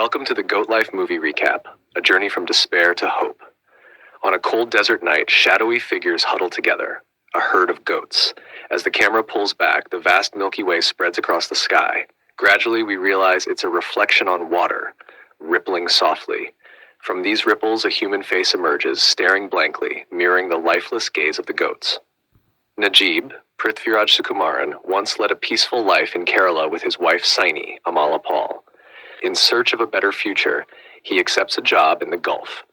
Welcome to the Goat Life movie recap, a journey from despair to hope. On a cold desert night, shadowy figures huddle together, a herd of goats. As the camera pulls back, the vast Milky Way spreads across the sky. Gradually, we realize it's a reflection on water, rippling softly. From these ripples, a human face emerges, staring blankly, mirroring the lifeless gaze of the goats. Najib, Prithviraj Sukumaran, once led a peaceful life in Kerala with his wife Saini, Amala Paul. In search of a better future, he accepts a job in the Gulf.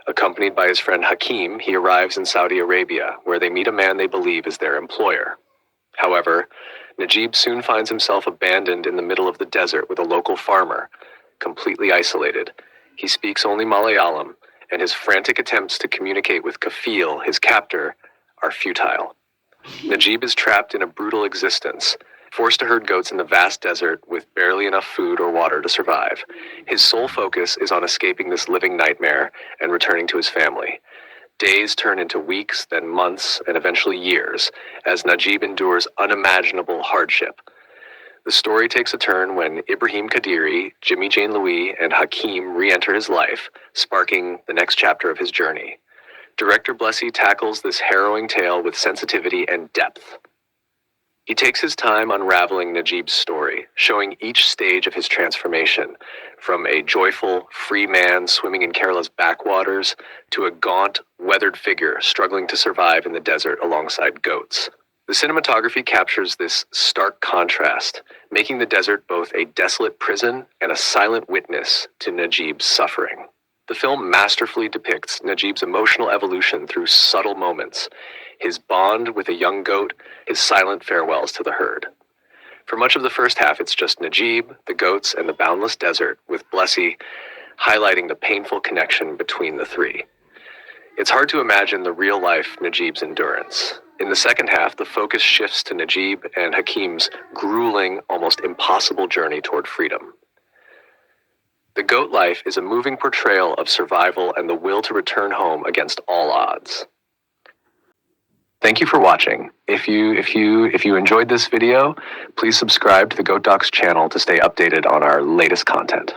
Accompanied by his friend Hakim, he arrives in Saudi Arabia, where they meet a man they believe is their employer. However, Najib soon finds himself abandoned in the middle of the desert with a local farmer, completely isolated. He speaks only Malayalam, and his frantic attempts to communicate with Kafil, his captor, are futile. Najib is trapped in a brutal existence, forced to herd goats in the vast desert with barely enough food or water to survive. His sole focus is on escaping this living nightmare and returning to his family. Days turn into weeks, then months, and eventually years, as Najib endures unimaginable hardship. The story takes a turn when Ibrahim Kadiri, Jimmy Jane Louis, and Hakim re-enter his life, sparking the next chapter of his journey. Director Blessy tackles this harrowing tale with sensitivity and depth. He takes his time unraveling Najib's story, showing each stage of his transformation, from a joyful, free man swimming in Kerala's backwaters to a gaunt, weathered figure struggling to survive in the desert alongside goats. The cinematography captures this stark contrast, making the desert both a desolate prison and a silent witness to Najib's suffering. The film masterfully depicts Najib's emotional evolution through subtle moments, his bond with a young goat, his silent farewells to the herd. For much of the first half, it's just Najib, the goats, and the boundless desert, with Blessy highlighting the painful connection between the three. It's hard to imagine the real-life Najib's endurance. In the second half, the focus shifts to Najib and Hakim's grueling, almost impossible journey toward freedom. The Goat Life is a moving portrayal of survival and the will to return home against all odds. Thank you for watching. If you enjoyed this video, please subscribe to the Goat Docs channel to stay updated on our latest content.